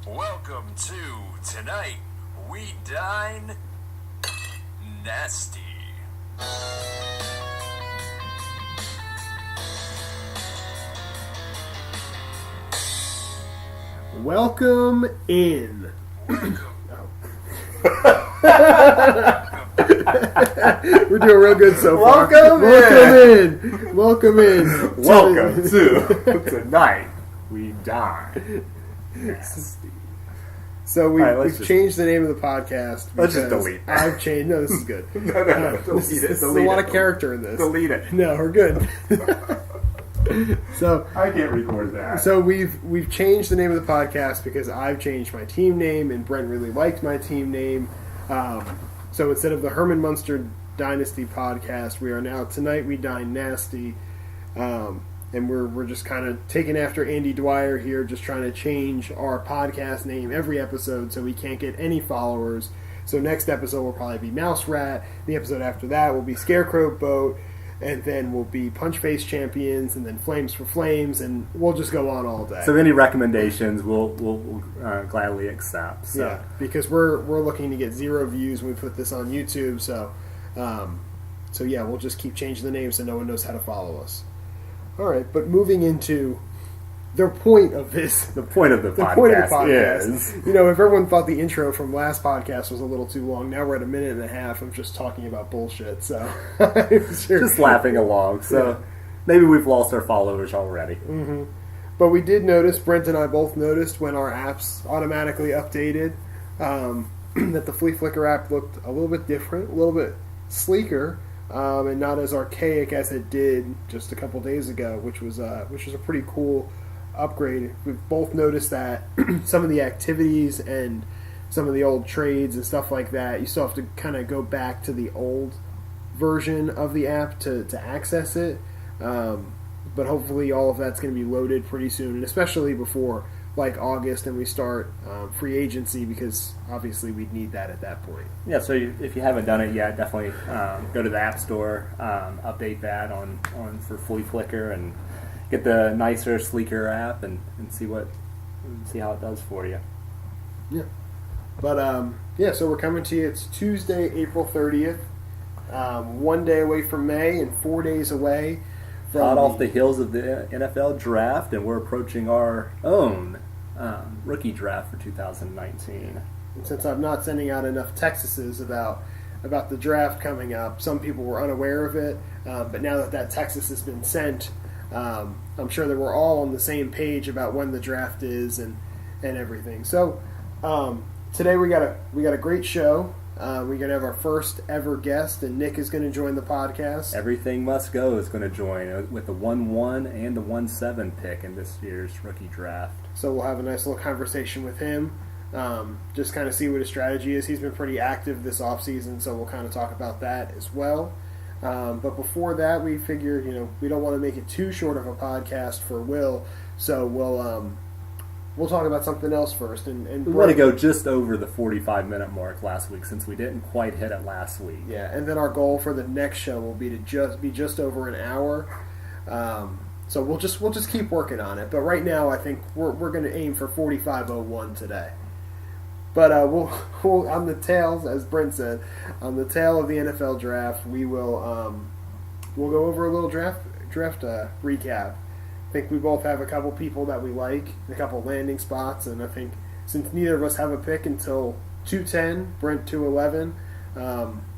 Welcome to Tonight We Dine Nasty. Welcome in. We're doing real good so far. Welcome in. Welcome in. Welcome to Tonight We Dine Nasty. So we've just- changed the name of the podcast. Let's just because delete that. I've changed. No, this is good. No, There's delete a it. lot of character in this. Delete it. No, we're good. So I can't record that. So we've changed the name of the podcast because I've changed my team name and Brent really liked my team name. So instead of the Herman Munster Dynasty podcast, we are now Tonight We Dine Nasty, and we're just kind of taking after Andy Dwyer here, just trying to change our podcast name every episode so we can't get any followers. So next episode will probably be Mouse Rat. The episode after that will be Scarecrow Boat. And then we'll be Punch Face Champions, and then Flames for Flames, and we'll just go on all day. So any recommendations we'll gladly accept. So. Yeah, because we're looking to get 0 views when we put this on YouTube. So yeah, we'll just keep changing the name so no one knows how to follow us. All right, but moving into the point of this. The point of the podcast is... You know, if everyone thought the intro from last podcast was a little too long, now we're at a minute and a half of just talking about bullshit, so... Just laughing along, so Yeah. maybe we've lost our followers already. Mm-hmm. But we did notice, Brent and I both noticed when our apps automatically updated, that the Flea Flicker app looked a little bit different, a little bit sleeker, and not as archaic as it did just a couple days ago, which was a pretty cool upgrade. We've both noticed that some of the activities and some of the old trades and stuff like that, you still have to kind of go back to the old version of the app to access it. But hopefully all of that's going to be loaded pretty soon, and especially before like August and we start free agency, because obviously we'd need that at that point. Yeah, so if you haven't done it yet, definitely go to the App Store, update that on for Flea Flicker, and get the nicer, sleeker app and see how it does for you. Yeah. But, yeah, so we're coming to you. It's Tuesday, April 30th. 1 day away from May and 4 days away from... Hot off the heels of the NFL draft, and we're approaching our own rookie draft for 2019. And since I'm not sending out enough Texases about the draft coming up, some people were unaware of it. But now that Texas has been sent... I'm sure that we're all on the same page about when the draft is and everything. So today we got a great show. We're gonna have our first ever guest, and Nick is going to join the podcast. Everything Must Go is going to join with the 1-1 and the 1-7 pick in this year's rookie draft. So we'll have a nice little conversation with him. Just kind of see what his strategy is. He's been pretty active this offseason, so we'll kind of talk about that as well. But before that, we figured, we don't want to make it too short of a podcast for Will, so we'll talk about something else first. And we want to go just over the 45-minute mark last week, since we didn't quite hit it last week. Yeah, and then our goal for the next show will be to be just over an hour. So we'll just keep working on it. But right now, I think we're going to aim for 45:01 today. But we'll on the tails, as Brent said, on the tail of the NFL draft, we'll go over a little draft recap. I think we both have a couple people that we like, a couple landing spots, and I think since neither of us have a pick until 210, Brent 211,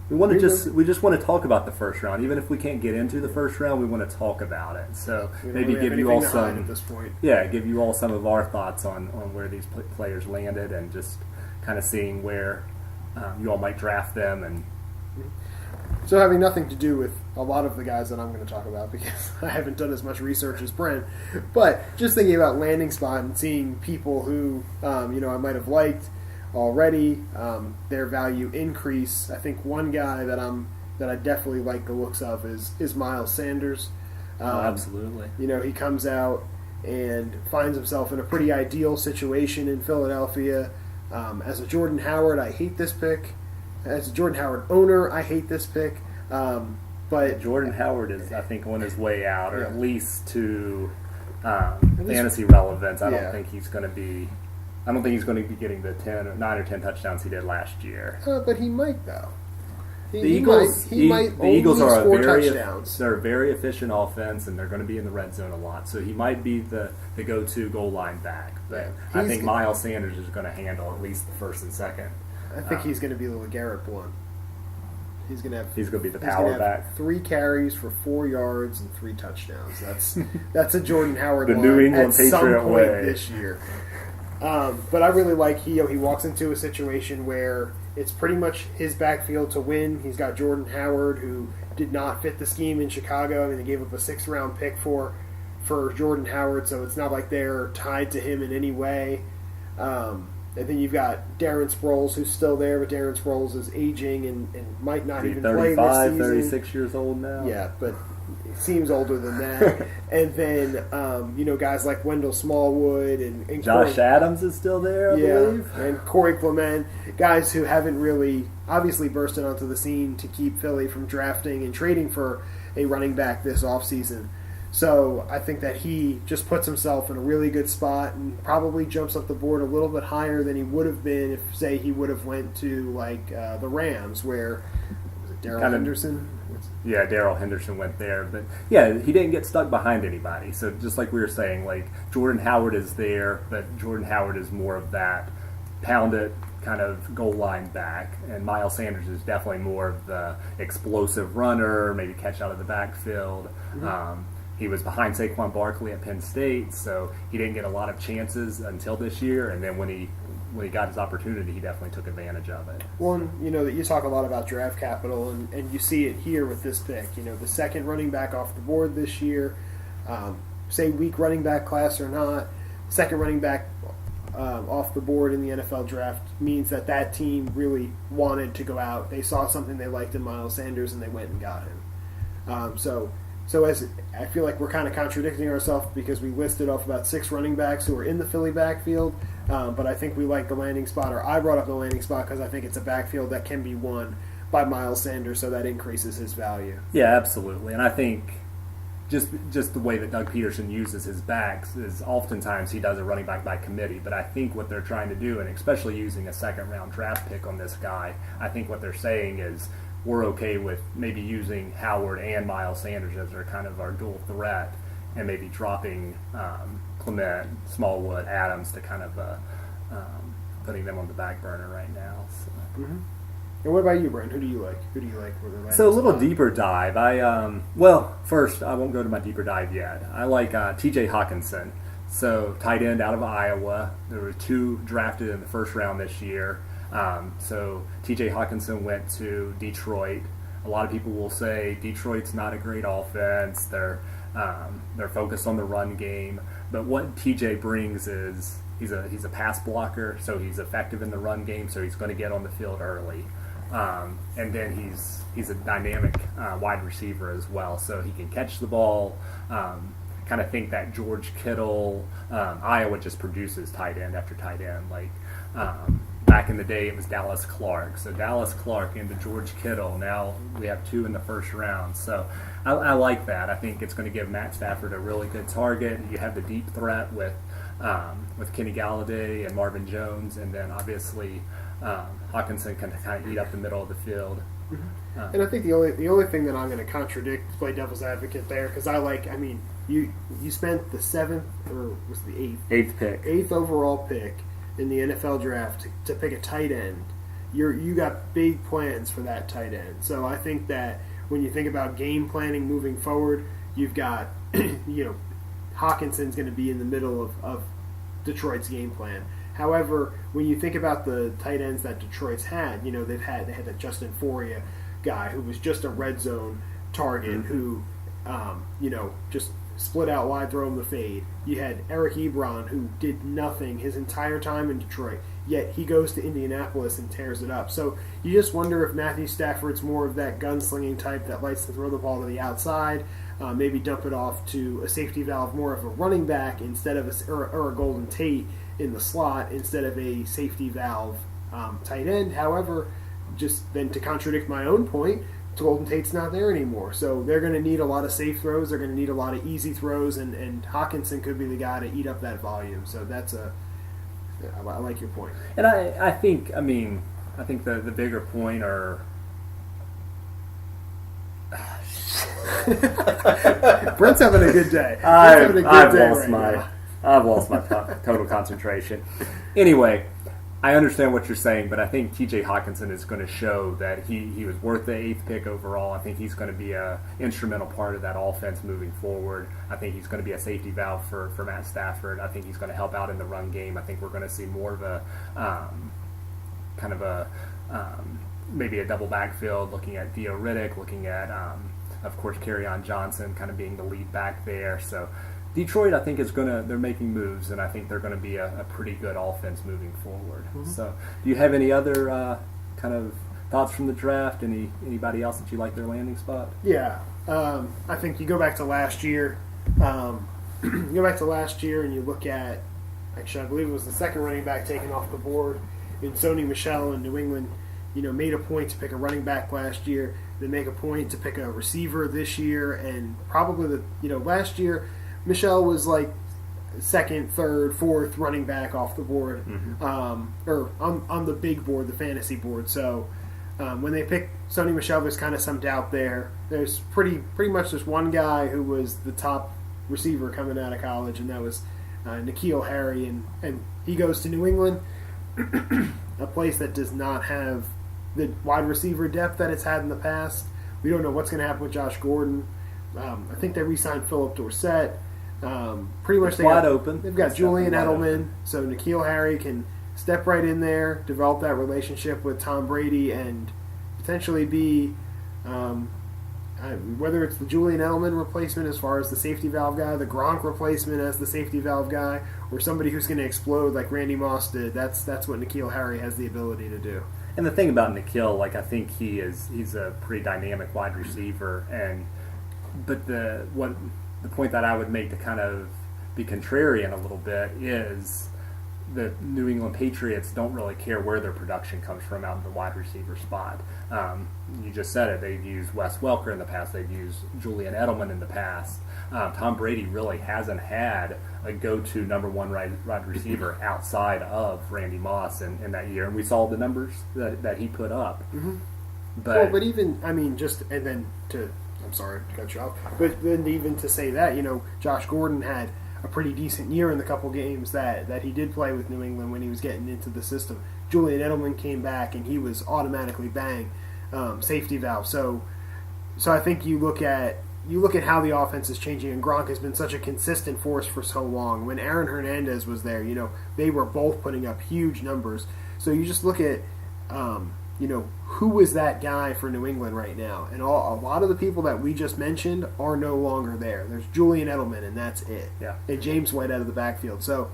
we just want to talk about the first round. Even if we can't get into the first round, we want to talk about it. So maybe give you all some at this point. Yeah, give you all some of our thoughts on where these players landed, and just kind of seeing where you all might draft them. And so having nothing to do with a lot of the guys that I'm going to talk about, because I haven't done as much research as Brent, but just thinking about landing spot and seeing people who I might have liked already, their value increase. I think one guy that I definitely like the looks of is Miles Sanders. Absolutely. He comes out and finds himself in a pretty ideal situation in Philadelphia. As a Jordan Howard, I hate this pick. As a Jordan Howard owner, I hate this pick. But Jordan Howard is, I think, on his way out, or Yeah. at least to fantasy relevance. I don't think he's going to be I don't think he's going to be getting the 9 or 10 touchdowns he did last year. But he might though. The Eagles are touchdowns. They're a very efficient offense, and they're going to be in the red zone a lot. So he might be the go-to goal line back. But I think Miles Sanders is going to handle at least the first and second. I think he's going to be the LeGarrette Blount. He's going to be the power back. 3 carries for 4 yards and 3 touchdowns. That's a Jordan Howard the line New England at some Patriot point way this year. But I really like he walks into a situation where it's pretty much his backfield to win. He's got Jordan Howard, who did not fit the scheme in Chicago. I mean, they gave up a 6th-round pick for Jordan Howard, so it's not like they're tied to him in any way. And then you've got Darren Sproles, who's still there, but Darren Sproles is aging and might not even play this season. 36 years old now. Yeah, but he seems older than that. And then, guys like Wendell Smallwood and Josh Adams is still there, I believe. And Corey Clement, guys who haven't really obviously bursted onto the scene to keep Philly from drafting and trading for a running back this offseason. So I think that he just puts himself in a really good spot and probably jumps up the board a little bit higher than he would have been if, say, he would have went to the Rams, where was it Darrell Henderson? Yeah, Darrell Henderson went there, but yeah, he didn't get stuck behind anybody. So just like we were saying, like Jordan Howard is there, but Jordan Howard is more of that pound it kind of goal line back, and Miles Sanders is definitely more of the explosive runner, maybe catch out of the backfield. Mm-hmm. He was behind Saquon Barkley at Penn State, so he didn't get a lot of chances until this year. And then when he got his opportunity, he definitely took advantage of it. Well, and, you talk a lot about draft capital, and you see it here with this pick. The second running back off the board this year, say weak running back class or not, second running back off the board in the NFL draft means that team really wanted to go out. They saw something they liked in Miles Sanders, and they went and got him. So as I feel like we're kind of contradicting ourselves because we listed off about 6 running backs who are in the Philly backfield, but I think we like the landing spot, or I brought up the landing spot because I think it's a backfield that can be won by Miles Sanders, so that increases his value. Yeah, absolutely. And I think just the way that Doug Peterson uses his backs is oftentimes he does a running back by committee, but I think what they're trying to do, and especially using a 2nd-round draft pick on this guy, I think what they're saying is we're okay with maybe using Howard and Miles Sanders as our dual threat, and maybe dropping Clement, Smallwood, Adams to kind of putting them on the back burner right now. So. Mm-hmm. And what about you, Brent? Who do you like? So a little deeper dive. First, I won't go to my deeper dive yet. I like T.J. Hawkinson. So tight end out of Iowa. There were 2 drafted in the 1st round this year. So T.J. Hawkinson went to Detroit. A lot of people will say Detroit's not a great offense. They're focused on the run game. But what T.J. brings is he's a pass blocker, so he's effective in the run game. So he's going to get on the field early. And then he's a dynamic wide receiver as well, so he can catch the ball. Kind of think that George Kittle, Iowa just produces tight end after tight end. Back in the day, it was Dallas Clark. So Dallas Clark into George Kittle. Now we have 2 in the 1st round. So I like that. I think it's going to give Matt Stafford a really good target. You have the deep threat with Kenny Galladay and Marvin Jones, and then obviously Hawkinson can kind of eat up the middle of the field. Mm-hmm. And I think the only thing that I'm going to contradict, play devil's advocate there, because you spent the 7th, or was it the 8th? 8th pick. 8th overall pick in the NFL draft to pick a tight end. You got big plans for that tight end. So I think that when you think about game planning moving forward, you've got Hawkinson's going to be in the middle of Detroit's game plan. However, when you think about the tight ends that Detroit's had, they had that Justin Foria guy who was just a red zone target who, just split out wide, throw him the fade. You had Eric Ebron, who did nothing his entire time in Detroit, yet he goes to Indianapolis and tears it up. So you just wonder if Matthew Stafford's more of that gunslinging type that likes to throw the ball to the outside, maybe dump it off to a safety valve, more of a running back instead of or a Golden Tate in the slot instead of a safety valve tight end. However, just then to contradict my own point, Golden Tate's not there anymore. So they're going to need a lot of safe throws. They're going to need a lot of easy throws, and Hawkinson could be the guy to eat up that volume. So that's I like your point. And I think the bigger point are. Brent's having a good day. I've lost my total concentration. Anyway, I understand what you're saying, but I think T.J. Hawkinson is going to show that he was worth the 8th pick overall. I think he's going to be an instrumental part of that offense moving forward. I think he's going to be a safety valve for Matt Stafford. I think he's going to help out in the run game. I think we're going to see more of a maybe a double backfield, looking at Theo Riddick, looking at, of course, Kerryon Johnson kind of being the lead back there. So Detroit, I think, they're making moves, and I think they're going to be a pretty good offense moving forward. Mm-hmm. So do you have any other kind of thoughts from the draft? Anybody else that you like their landing spot? Yeah. I think you go back to last year. And you look at, actually, I believe it was the second running back taken off the board in Sony Michel in New England. Made a point to pick a running back last year. They make a point to pick a receiver this year, and probably last year Michel was like second, third, fourth running back off the board, or on the big board, the fantasy board. So when they picked Sony Michel, there's kind of some doubt there. There's pretty much just one guy who was the top receiver coming out of college, and that was N'Keal Harry, and he goes to New England, a place that does not have the wide receiver depth that it's had in the past. We don't know what's going to happen with Josh Gordon. I think they re-signed Philip Dorsett. Pretty much wide open. They've got Julian Edelman, so N'Keal Harry can step right in there, develop that relationship with Tom Brady, and potentially be whether it's the Julian Edelman replacement as far as the safety valve guy, the Gronk replacement as the safety valve guy, or somebody who's going to explode like Randy Moss did. That's what N'Keal Harry has the ability to do. And the thing about N'Keal, I think he's a pretty dynamic wide receiver, but the point that I would make to kind of be contrarian a little bit is the New England Patriots don't really care where their production comes from out in the wide receiver spot. You just said it. They've used Wes Welker in the past. They've used Julian Edelman in the past. Tom Brady really hasn't had a go-to number one wide receiver outside of Randy Moss in that year. And we saw the numbers that he put up. Mm-hmm. But even, I'm sorry to cut you off, but then even to say that, Josh Gordon had a pretty decent year in the couple games that he did play with New England when he was getting into the system. Julian Edelman came back and he was automatically safety valve. So I think you look at how the offense is changing, and Gronk has been such a consistent force for so long. When Aaron Hernandez was there, they were both putting up huge numbers. So you just look at who is that guy for New England right now? And a lot of the people that we just mentioned are no longer there. There's Julian Edelman, and that's it. Yeah. And James White out of the backfield. So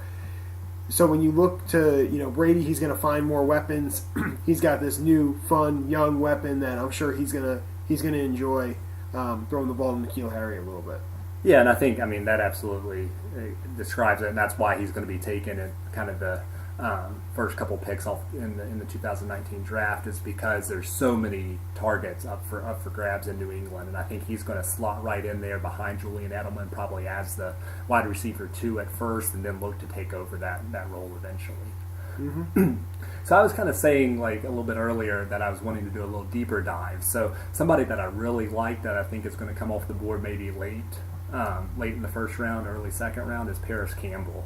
when you look to Brady, he's going to find more weapons. He's got this new, fun, young weapon that I'm sure he's gonna enjoy throwing the ball to N'Keal Harry a little bit. Yeah, and I think that absolutely describes it, and that's why he's going to be taken at kind of the first couple picks off in the 2019 draft, is because there's so many targets up for grabs in New England, and I think he's going to slot right in there behind Julian Edelman, probably as the wide receiver 2 at first, and then look to take over that role eventually. Mm-hmm. So I was kind of saying a little bit earlier that I was wanting to do a little deeper dive. So somebody that I really like that I think is going to come off the board maybe late in the first round, early second round, is Paris Campbell.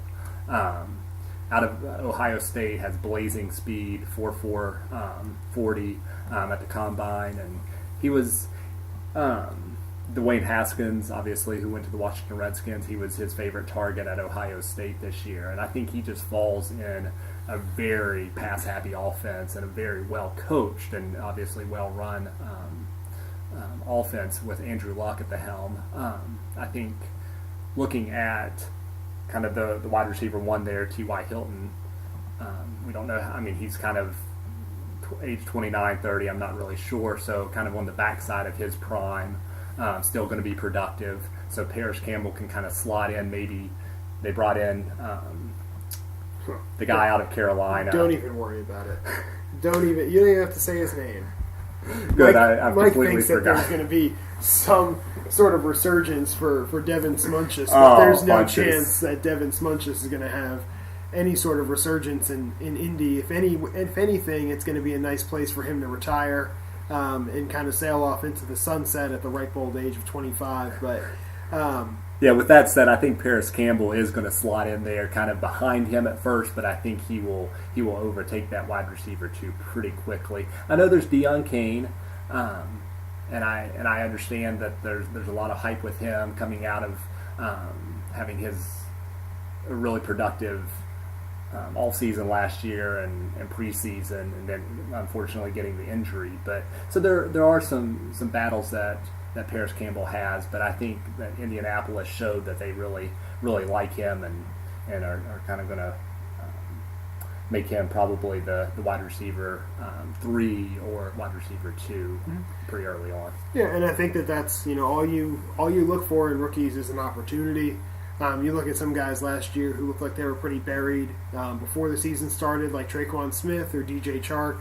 Out of Ohio State, has blazing speed, 4.4 40 at the combine, and he was Dwayne Haskins, obviously, who went to the Washington Redskins. He was his favorite target at Ohio State this year, and I think he just falls in a very pass-happy offense and a very well-coached and obviously well-run offense with Andrew Luck at the helm. I think looking at kind of the wide receiver 1 there, T.Y. Hilton, we don't know. He's kind of age 29, 30, I'm not really sure, so kind of on the backside of his prime, still going to be productive. So Paris Campbell can kind of slot in. Maybe they brought in the guy out of Carolina. Don't even worry about it. You don't even have to say his name. Good, I've Mike completely thinks forgot. that there's going to be some sort of resurgence for Devin Smunchus, but there's no chance that Devin Smunchus is going to have any sort of resurgence in Indy. If anything, it's going to be a nice place for him to retire and kind of sail off into the sunset at the ripe old age of 25. But yeah, with that said, I think Paris Campbell is going to slot in there, kind of behind him at first, but I think he will overtake that wide receiver too pretty quickly. I know there's Deion Kane, and I understand that there's a lot of hype with him coming out of having his really productive all season last year and preseason, and then unfortunately getting the injury. But so there are some battles that Paris Campbell has, but I think that Indianapolis showed that they really like him and are kind of going to make him probably the wide receiver 3 or wide receiver 2 pretty early on. Yeah, and I think that's all you look for in rookies is an opportunity. You look at some guys last year who looked like they were pretty buried before the season started, like Traquan Smith or DJ Chark.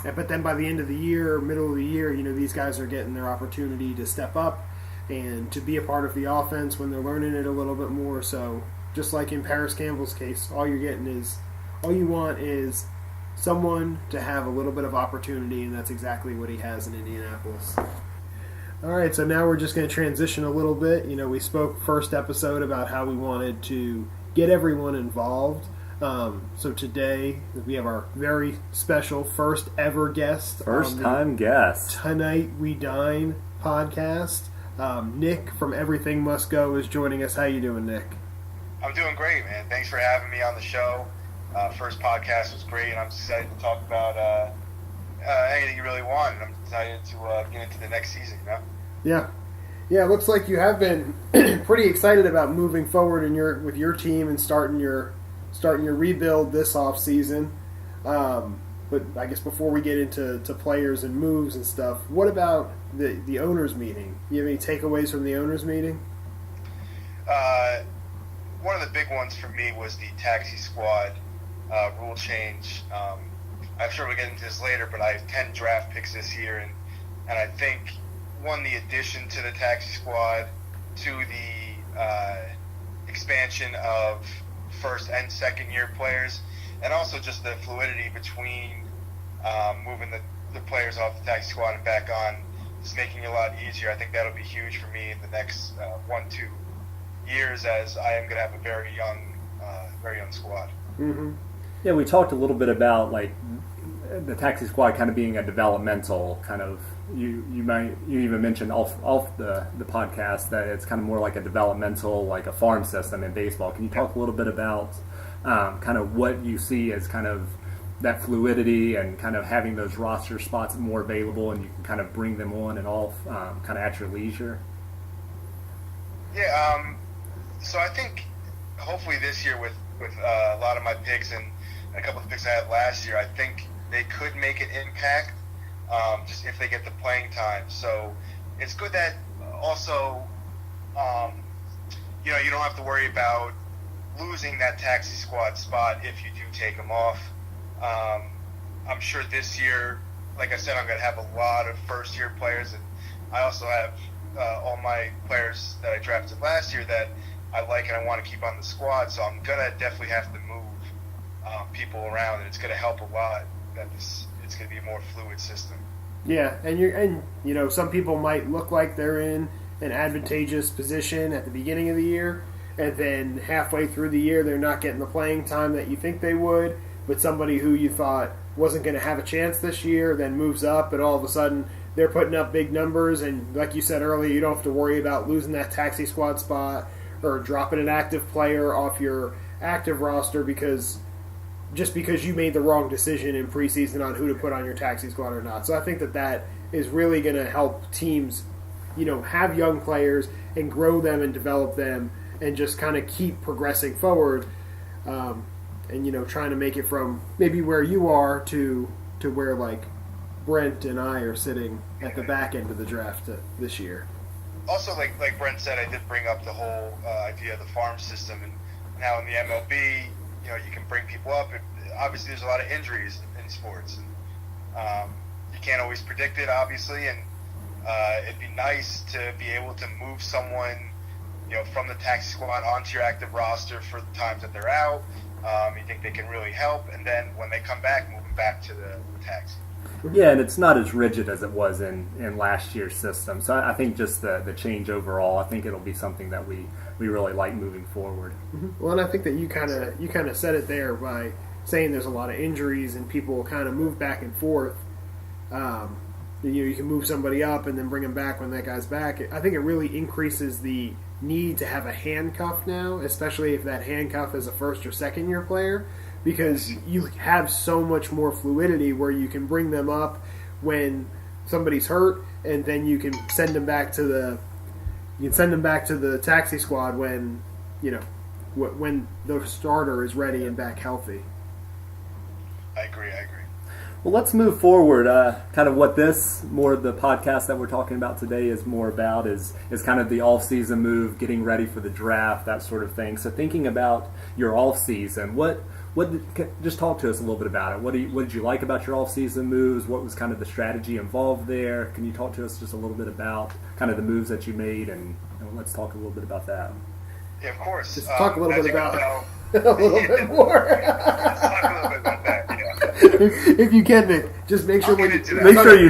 But then by the end of the year, middle of the year, these guys are getting their opportunity to step up and to be a part of the offense when they're learning it a little bit more. So just like in Paris Campbell's case, all you want is someone to have a little bit of opportunity, and that's exactly what he has in Indianapolis. All right, so now we're just going to transition a little bit. We spoke first episode about how we wanted to get everyone involved. So today we have our very special first ever guest. First-time guest. Tonight We Dine podcast. Nick from Everything Must Go is joining us. How you doing, Nick? I'm doing great, man. Thanks for having me on the show. First podcast was great, and I'm excited to talk about anything you really want. And I'm excited to get into the next season, Yeah. Yeah, it looks like you have been pretty excited about moving forward with your team and starting your rebuild this off season. But I guess before we get into players and moves and stuff, what about the owners meeting? You have any takeaways from the owners meeting? One of the big ones for me was the taxi squad rule change. I'm sure we'll get into this later, but I have 10 draft picks this year, and I think the addition to the taxi squad, to the expansion of first and second year players, and also just the fluidity between moving the players off the taxi squad and back on, just making it a lot easier. I think that'll be huge for me in the next 1-2 years, as I am going to have a very young squad. Mm-hmm. Yeah, we talked a little bit about like the taxi squad kind of being a developmental kind of. You even mentioned off the podcast that it's kind of more like a developmental, like a farm system in baseball. Can you talk a little bit about kind of what you see as kind of that fluidity and kind of having those roster spots more available, and you can kind of bring them on and off kind of at your leisure? Yeah, so I think hopefully this year with a lot of my picks and a couple of picks I had last year, I think they could make an impact just if they get the playing time. So it's good that also, you don't have to worry about losing that taxi squad spot if you do take them off. I'm sure this year, like I said, I'm going to have a lot of first-year players, and I also have all my players that I drafted last year that I like and I want to keep on the squad. So I'm going to definitely have to move people around, and it's going to help a lot that it's going to be a more fluid system. Yeah, and some people might look like they're in an advantageous position at the beginning of the year, and then halfway through the year they're not getting the playing time that you think they would. But somebody who you thought wasn't going to have a chance this year then moves up, and all of a sudden they're putting up big numbers. And like you said earlier, you don't have to worry about losing that taxi squad spot or dropping an active player off your active roster because you made the wrong decision in preseason on who to put on your taxi squad or not. So I think that is really going to help teams, have young players and grow them and develop them and just kind of keep progressing forward. And trying to make it from maybe where you are to where like Brent and I are sitting at the back end of the draft this year. Also, like Brent said, I did bring up the whole idea of the farm system, and now in the MLB, you can bring people up. Obviously, there's a lot of injuries in sports, and you can't always predict it, obviously. And it'd be nice to be able to move someone from the taxi squad onto your active roster for the times that they're out. You think they can really help, and then when they come back, move them back to the taxi. Yeah, and it's not as rigid as it was in last year's system. So I think just the change overall, I think it'll be something that we really like moving forward. Mm-hmm. Well, and I think that you kind of said it there by saying there's a lot of injuries and people will kind of move back and forth. You can move somebody up and then bring them back when that guy's back. I think it really increases the need to have a handcuff now, especially if that handcuff is a first or second year player, because you have so much more fluidity where you can bring them up when somebody's hurt, and then you can send them back to the taxi squad when when the starter is ready and back healthy. I agree. Well, let's move forward. Kind of what the podcast that we're talking about today is more about is kind of the off-season move, getting ready for the draft, that sort of thing. So thinking about your off-season, just talk to us a little bit about it. What did you like about your off-season moves? What was kind of the strategy involved there? Can you talk to us just a little bit about kind of the moves that you made, and let's talk a little bit about that. Yeah, of course. Just talk a little bit about a little bit more. Let's talk a little bit about that. Yeah. If you can, Nick, just make sure you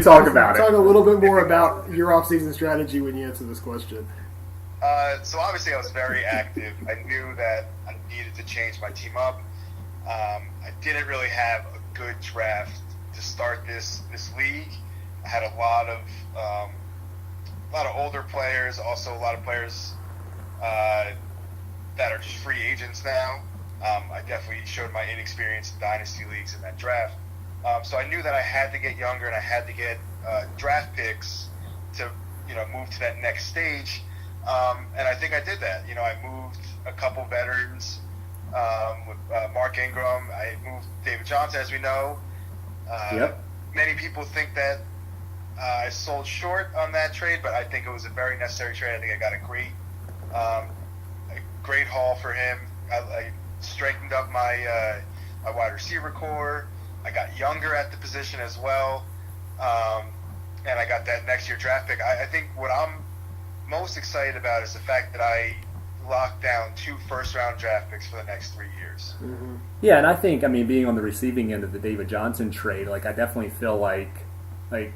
talk about it. Talk a little bit more about your off-season strategy when you answer this question. So obviously I was very active. I knew that I needed to change my team up. I didn't really have a good draft to start this league. I had a lot of older players, also a lot of players that are just free agents now. I definitely showed my inexperience in Dynasty leagues in that draft. So I knew that I had to get younger and I had to get draft picks to move to that next stage. And I think I did that. I moved a couple veterans with Mark Ingram. I moved David Johnson, as we know. Yep. Many people think that I sold short on that trade, but I think it was a very necessary trade. I think I got a great haul for him. I strengthened up my wide receiver core. I got younger at the position as well, and I got that next year draft pick. I think what I'm most excited about is the fact that I locked down 2 first-round draft picks for the next 3 years. Mm-hmm. Yeah, and I think, being on the receiving end of the David Johnson trade, I definitely feel like I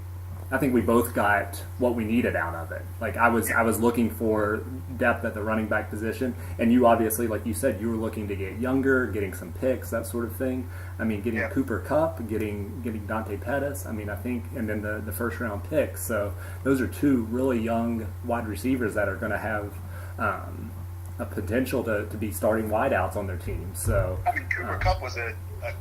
think we both got what we needed out of it. I was looking for depth at the running back position, and you obviously, like you said, you were looking to get younger, getting some picks, that sort of thing. Getting Cooper Kupp, getting Dante Pettis. I think, and then the first round picks. So those are 2 really young wide receivers that are going to have a potential to be starting wideouts on their team. So Cooper Kupp was a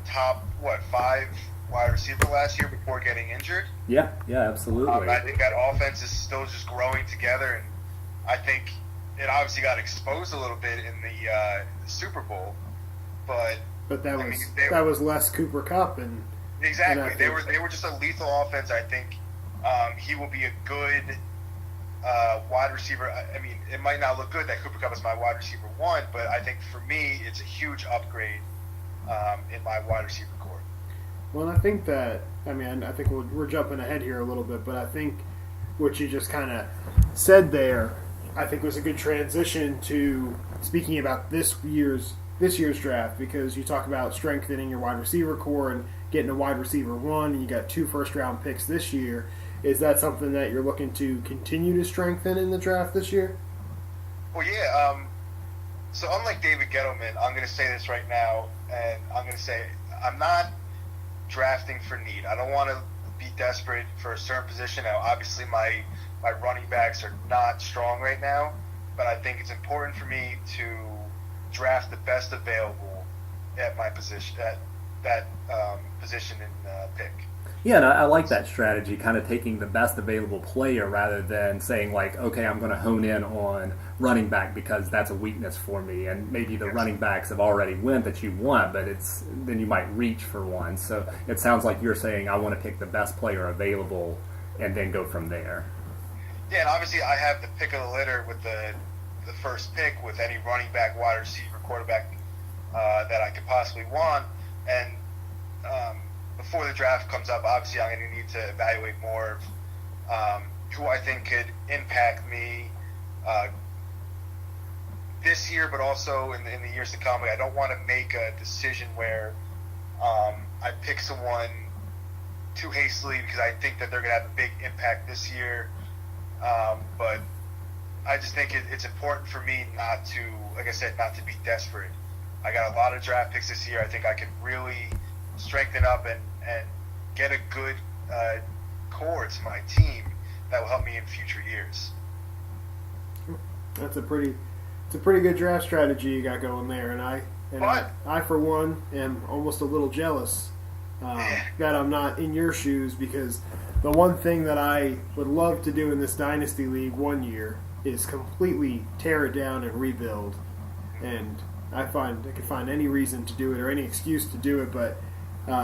top 5 wide receiver last year before getting injured. Yeah, absolutely. I think that offense is still just growing together, and I think it obviously got exposed a little bit in the Super Bowl, but that was less Cooper Kupp, and exactly they were just a lethal offense. I think he will be a good wide receiver. It might not look good that Cooper Kupp is my wide receiver 1, but I think for me it's a huge upgrade in my wide receiver core. Well, I think that, I think we're jumping ahead here a little bit, but I think what you just kind of said there, I think was a good transition to speaking about this year's draft, because you talk about strengthening your wide receiver core and getting a wide receiver 1, and you got 2 first-round picks this year. Is that something that you're looking to continue to strengthen in the draft this year? Well, yeah. So unlike David Gettleman, I'm going to say this right now, and I'm going to say I'm not drafting for need. I don't want to be desperate for a certain position. Now, obviously, my running backs are not strong right now, but I think it's important for me to draft the best available at my position, at that position in pick. Yeah, and I like that strategy, kind of taking the best available player rather than saying, okay, I'm going to hone in on running back because that's a weakness for me, and maybe the running backs have already went that you want, but then you might reach for one. So it sounds like you're saying I want to pick the best player available and then go from there. Yeah, and obviously I have the pick of the litter with the first pick with any running back, wide receiver, quarterback that I could possibly want, and before the draft comes up, obviously I'm going to need to evaluate more of who I think could impact me this year, but also in the years to come. I don't want to make a decision where I pick someone too hastily because I think that they're going to have a big impact this year. But I just think it's important for me not to, like I said, not to be desperate. I got a lot of draft picks this year. I think I can really strengthen up and get a good core to my team that will help me in future years. It's a pretty good draft strategy you got going there, and I for one am almost a little jealous that I'm not in your shoes, because the one thing that I would love to do in this Dynasty League one year is completely tear it down and rebuild, and I could find any reason to do it or any excuse to do it, but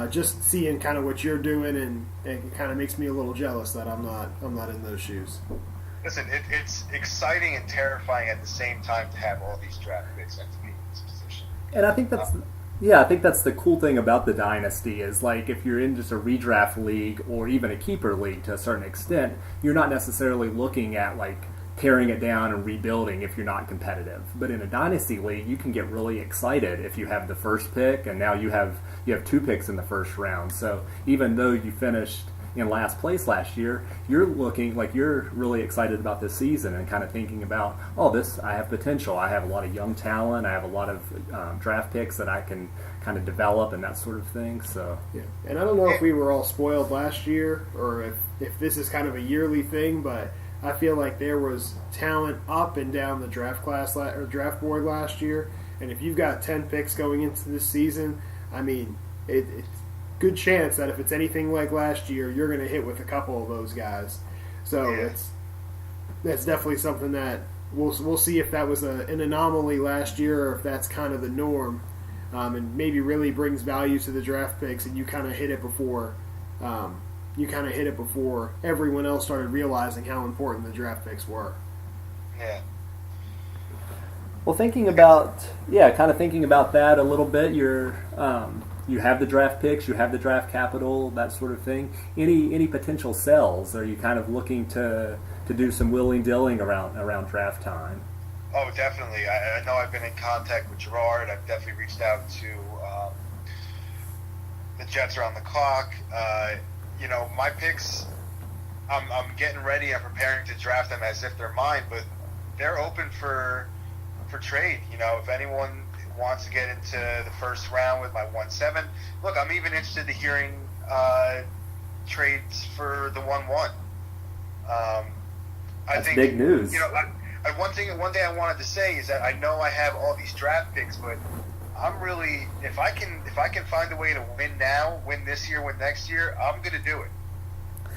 just seeing kind of what you're doing, and it kind of makes me a little jealous that I'm not in those shoes. Listen, it's exciting and terrifying at the same time to have all these draft picks and to be in this position. And I think that's the cool thing about the Dynasty is, like, if you're in just a redraft league or even a keeper league to a certain extent, you're not necessarily looking at, like, tearing it down and rebuilding if you're not competitive. But in a Dynasty league, you can get really excited if you have the first pick, and now you have 2 picks in the first round. So even though you finished in last place last year, you're looking like you're really excited about this season and kind of thinking about, I have potential. I have a lot of young talent. I have a lot of draft picks that I can kind of develop and that sort of thing. So yeah, and I don't know if we were all spoiled last year or if this is kind of a yearly thing, but I feel like there was talent up and down the draft class or draft board last year, and if you've got 10 picks going into this season, I mean, it's good chance that if it's anything like last year, you're going to hit with a couple of those guys. So that's definitely something that we'll see if that was an anomaly last year or if that's kind of the norm, and maybe really brings value to the draft picks, and you kind of hit it before everyone else started realizing how important the draft picks were. Yeah. Well, thinking about that a little bit, you have the draft picks, you have the draft capital, that sort of thing. Any potential sells? Are you kind of looking to do some willing-dilling around draft time? Oh, definitely. I know I've been in contact with Gerard. I've definitely reached out to the Jets are on the clock. My picks, I'm getting ready. I'm preparing to draft them as if they're mine, but they're open for trade. If anyone wants to get into the first round with my 1-7, look, I'm even interested in hearing trades for the 1-1. That's big news. One thing I wanted to say is that I know I have all these draft picks, but I'm really, if I can find a way to win now, win this year, win next year, I'm going to do it.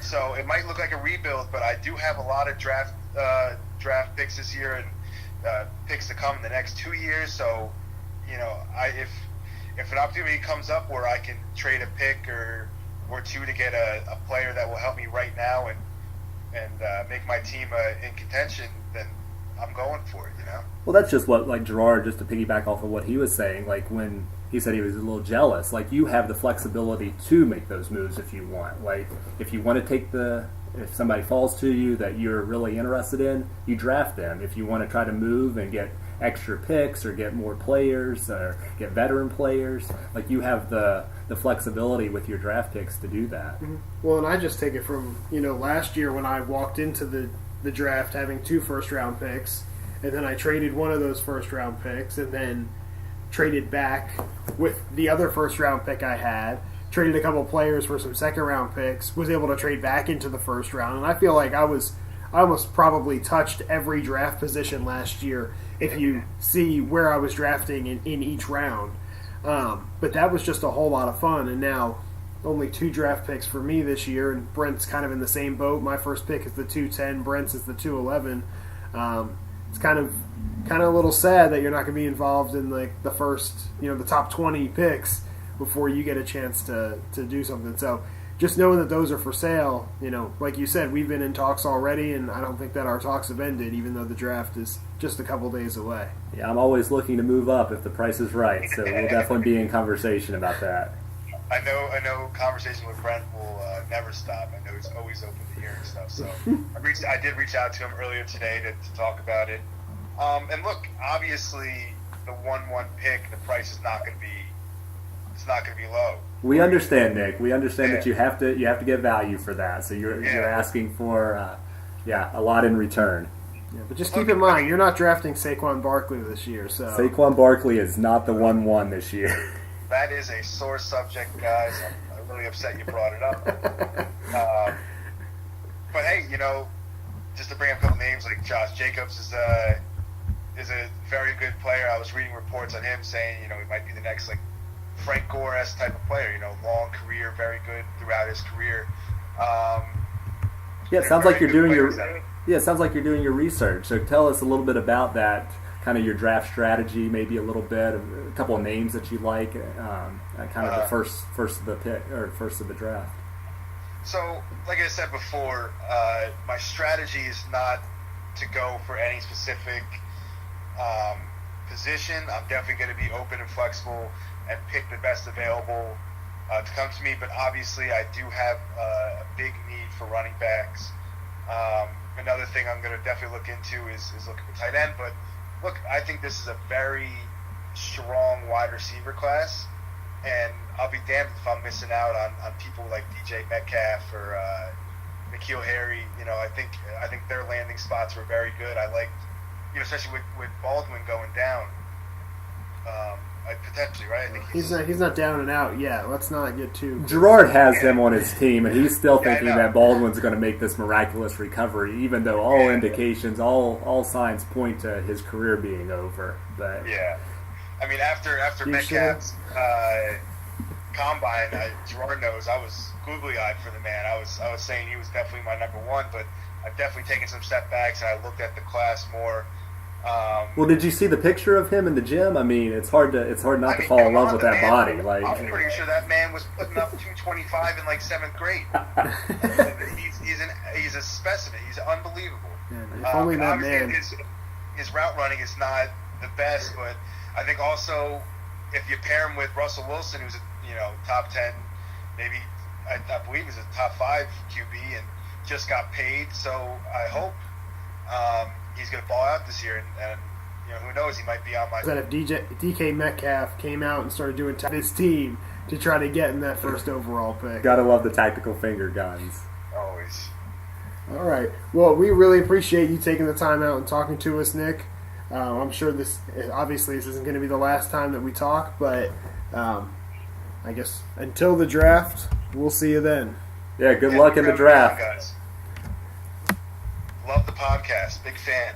So it might look like a rebuild, but I do have a lot of draft picks this year and picks to come in the next 2 years. So, if an opportunity comes up where I can trade a pick or two to get a player that will help me right now and make my team in contention, then I'm going for it. Well, that's just what, like, Gerard, just to piggyback off of what he was saying, like when he said he was a little jealous, like, you have the flexibility to make those moves if you want. Like, if you want to take if somebody falls to you that you're really interested in, you draft them. If you want to try to move and get extra picks or get more players or get veteran players, like, you have the flexibility with your draft picks to do that. Mm-hmm. Well, and I just take it from, last year when I walked into the draft having 2 first-round picks, and then I traded one of those first-round picks, and then traded back with the other first-round pick I had, traded a couple players for some second-round picks, was able to trade back into the first round, and I feel like I almost probably touched every draft position last year if you see where I was drafting in each round. But that was just a whole lot of fun, and now only 2 draft picks for me this year, and Brent's kind of in the same boat. My first pick is the 210, Brent's is the 211. It's kind of a little sad that you're not going to be involved in the first, the top 20 picks before you get a chance to do something. So just knowing that those are for sale, like you said, we've been in talks already, and I don't think that our talks have ended, even though the draft is just a couple days away. Yeah, I'm always looking to move up if the price is right, so we'll definitely be in conversation about that. I know conversation with Brent will never stop. I know he's always open to hearing stuff. So I did reach out to him earlier today to talk about it. And look, obviously, the 1-1 pick, the price is not going to be. It's not going to be low. We understand, Nick. We understand that Yeah. you have to get value for that. So you're Yeah. asking for a lot in return. Yeah, but just keep in mind, you're not drafting Saquon Barkley this year. So Saquon Barkley is not the 1-1 this year. That is a sore subject, guys. I'm really upset you brought it up. But hey, just to bring up a couple names, like Josh Jacobs is a very good player. I was reading reports on him saying, he might be the next like Frank Gore-esque type of player. Long career, very good throughout his career. Yeah, it sounds like you're doing your your. it sounds like you're doing your research. So tell us a little bit about that, kind of your draft strategy, maybe a little bit of a couple of names that you like, kind of the first of the pick or first of the draft. So, like I said before, my strategy is not to go for any specific position. I'm definitely going to be open and flexible and pick the best available to come to me. But obviously, I do have a big need for running backs. Another thing I'm going to definitely look into is looking for tight end. But look, I think this is a very strong wide receiver class. And I'll be damned if I'm missing out on people like DJ Metcalf or N'Keal Harry. I think their landing spots were very good. I liked, especially with Baldwin going down. Potentially, right? I think he's not down and out yet. Let's not get too. Gerard has him on his team, and he's still thinking know. that Baldwin's going to make this miraculous recovery, even though all indications, all signs point to his career being over. But yeah. I mean, after Metcalf's combine, Gerard knows I was googly-eyed for the man. I was saying he was definitely my number one, but I've definitely taken some setbacks, and I looked at the class more. Well, did you see the picture of him in the gym? I mean, it's hard not to fall in love with that body. Like, I'm pretty sure that man was putting up 225 in like 7th grade. he's a specimen. He's unbelievable. Yeah, if only that man. His route running is not the best, but I think also if you pair him with Russell Wilson, who's a top 10, maybe I believe he's a top 5 QB and just got paid. So I hope he's going to ball out this year, and who knows, he might be on my. That if DK Metcalf came out and started doing his team to try to get in that first overall pick. Gotta love the tactical finger guns. Always. All right. Well, we really appreciate you taking the time out and talking to us, Nick. I'm sure this isn't going to be the last time that we talk, but I guess until the draft, we'll see you then. Yeah, good luck in the draft. Guys. Love the podcast. Big fan.